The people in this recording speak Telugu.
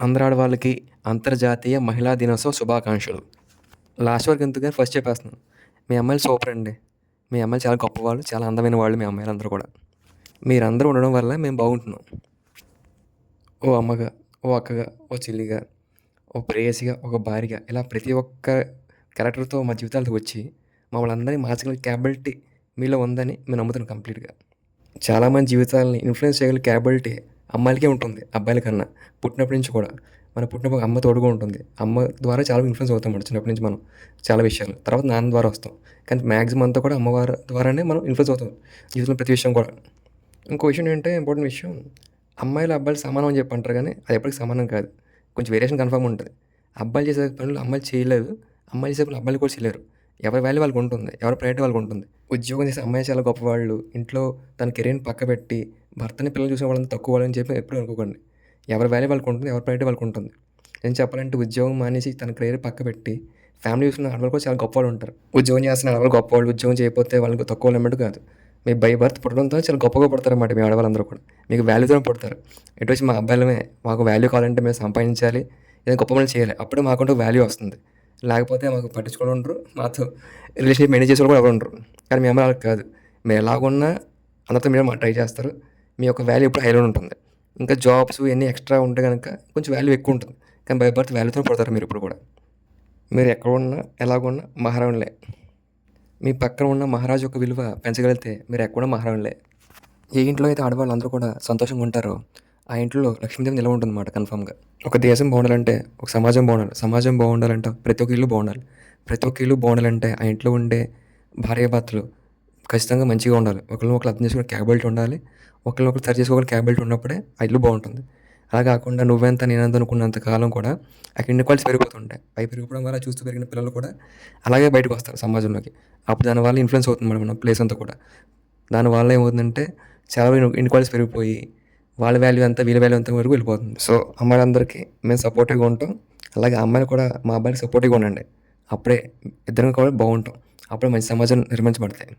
అందరు ఆడవాళ్ళకి అంతర్జాతీయ మహిళా దినోత్సవ శుభాకాంక్షలు. లాస్ట్ వరకు ఎందుకు గాని ఫస్ట్ చెప్పేస్తున్నాను. మీ అమ్మాయిలు సూపర్ అండి. మీ అమ్మాయిలు చాలా గొప్పవాళ్ళు. చాలా అందమైన వాళ్ళు మీ అమ్మాయిలందరూ కూడా. మీరందరూ ఉండడం వల్ల మేము బాగుంటున్నాం. ఓ అమ్మగా, ఓ అక్కగా, ఓ చెల్లిగా, ఓ ప్రేయసిగా, ఒక భార్యగా ఇలా ప్రతి ఒక్క క్యారెక్టర్‌తో మా జీవితాలతో వచ్చి మమ్మల్ని అందరినీ మార్చగల క్యాపబిలిటీ మీలో ఉందని నేను నమ్ముతాను కంప్లీట్‌గా. చాలామంది జీవితాలని ఇన్‌ఫ్లుయెన్స్ చేయగల క్యాపబిలిటీ అమ్మాయిలకే ఉంటుంది అబ్బాయిల కన్నా. పుట్టినప్పటి నుంచి కూడా. మనం పుట్టినప్పుడు అమ్మ తోడుగా ఉంటుంది. అమ్మ ద్వారా చాలా ఇన్‌ఫ్లుయెన్స్ అవుతాం మనం చిన్నప్పటి నుంచి మనం చాలా విషయాలు. తర్వాత నాన్న ద్వారా వస్తాం. కానీ మాక్సిమం అంతా కూడా అమ్మవారి ద్వారానే మనం ఇన్‌ఫ్లుయెన్స్ అవుతాం. జీవితంలో ప్రతి విషయం కూడా. ఇంకో విషయం ఏంటంటే ఇంపార్టెంట్ విషయం అమ్మాయిలు, అబ్బాయిలు సమానం అని చెప్పి అంటారు కానీ అది ఎప్పటికి సమానం కాదు. కొంచెం వేరియేషన్ కన్ఫర్మ్ ఉంటుంది. అబ్బాయిలు చేసే పనులు అమ్మాయిలు చేయలేదు. అమ్మాయిలు చేసే పనులు అబ్బాయిలు కూడా చేయలేరు. ఎవరి వాల్యూ వాళ్ళకి ఉంటుంది. ఎవరి ప్రయారిటీ వాళ్ళకి ఉంటుంది. ఉద్యోగం చేసే అమ్మాయి చాలా గొప్పవాళ్ళు. ఇంట్లో తన కెరీర్‌ని పక్కబెట్టి భర్తని, పిల్లల్ని చూసిన వాళ్ళని తక్కువ వాళ్ళని చెప్పి ఎప్పుడూ అనుకోకండి. ఎవరి వాల్యూ వాళ్ళకి ఉంటుంది. ఎవరి ప్రయారిటీ వాళ్ళకి ఉంటుంది. నేను చెప్పాలంటే ఉద్యోగం మానేసి తన కెరీర్ పక్కబెట్టి ఫ్యామిలీ చూసుకున్న ఆడవాళ్ళు కూడా చాలా గొప్పవాళ్ళు ఉంటారు. ఉద్యోగం చేస్తున్న ఆడవాళ్ళు గొప్పవాళ్ళు. ఉద్యోగం చేయకపోతే వాళ్ళకి తక్కువ వాళ్ళు అన్నట్టు కాదు. మీ బై బర్త్ పుట్టడంతో చాలా గొప్పగా పుడతారన్నమాట మీ ఆడవాళ్ళందరూ కూడా. మీకు వాల్యూతోనే పుడతారు. ఇటు వచ్చి మా అబ్బాయిలమే మాకు వాల్యూ కావాలంటే మేము సంపాదించాలి. ఏదైనా గొప్ప పనులు చేయాలి. అప్పుడే మాకంటూ వాల్యూ వస్తుంది. లేకపోతే మాకు పట్టించుకోవడం ఉండరు. మాతో రిలేషన్‌షిప్ మెయింటైన్ చేసేవాళ్ళు కూడా ఎవరు ఉండరు. కానీ మీ అమ్మాయి అలా కాదు. మీరు ఎలాగున్నా అందరితో మీరు ట్రై చేస్తారు. మీ యొక్క వాల్యూ ఎప్పుడు హైలోనే ఉంటుంది. ఇంకా జాబ్స్ ఇవన్నీ ఎక్స్ట్రా ఉంటే గనక కొంచెం వాల్యూ ఎక్కువ ఉంటుంది. కానీ బై బర్త్ వాల్యూతోనే పుడతారు మీరు ఇప్పుడు కూడా. మీరు ఎక్కడ ఉన్నా, ఎలాగున్నా మహారాణులే. మీ పక్కన ఉన్న మహారాజు యొక్క విలువ పెంచగలిగితే మీరు ఎక్కడున్నా మహారాణులే. ఏ ఇంట్లో అయితే ఆడవాళ్ళందరూ కూడా సంతోషంగా ఉంటారో ఆ ఇంట్లో లక్ష్మీదేవి నిలవ ఉంటుందన్నమాట కన్ఫర్మ్‌గా. ఒక దేశం బాగుండాలంటే ఒక సమాజం బాగుండాలి. సమాజం బాగుండాలంటే ప్రతి ఒక్క ఇల్లు బాగుండాలి. ప్రతి ఒక్క ఇల్లు బాగుండాలంటే ఆ ఇంట్లో ఉండే భార్యాభర్తలు ఖచ్చితంగా మంచిగా ఉండాలి. ఒకళ్ళని ఒకళ్ళు అర్థం చేసుకునే క్యాపబిలిటీ ఉండాలి. ఒకళ్ళని ఒకళ్ళు సరి చేసుకోగల క్యాపబిలిటీ ఉన్నప్పుడే ఆ ఇల్లు బాగుంటుంది. అలా కాకుండా నువ్వెంత నేనెంత అనుకున్నంత కాలం కూడా అక్కడ ఇన్‌ఈక్వాలిటీస్ పెరిగిపోతుంటాయి. అవి పెరిగిపోవడం వల్ల చూస్తూ పెరిగిన పిల్లలు కూడా అలాగే బయటకు వస్తారు సమాజంలోకి. అప్పుడు దానివల్ల ఇన్‌ఫ్లుయెన్స్ అవుతుంది మేడం మన ప్లేస్ అంతా కూడా. దానివల్ల ఏమవుతుందంటే చాలా ఇన్‌ఈక్వాలిటీస్ పెరిగిపోయి వాళ్ళ వాల్యూ ఎంత వీళ్ళ వాల్యూ ఎంత వరకు వెళ్ళిపోతుంది. సో అమ్మాయిలందరికీ మేము సపోర్టివ్‌గా ఉంటాం. అలాగే అమ్మాయిలు కూడా మా అబ్బాయిలకి సపోర్టివ్‌గా ఉండండి. అప్పుడే ఇద్దరం కూడా బాగుంటాం. అప్పుడే మంచి సమాజం నిర్మించబడతాయి.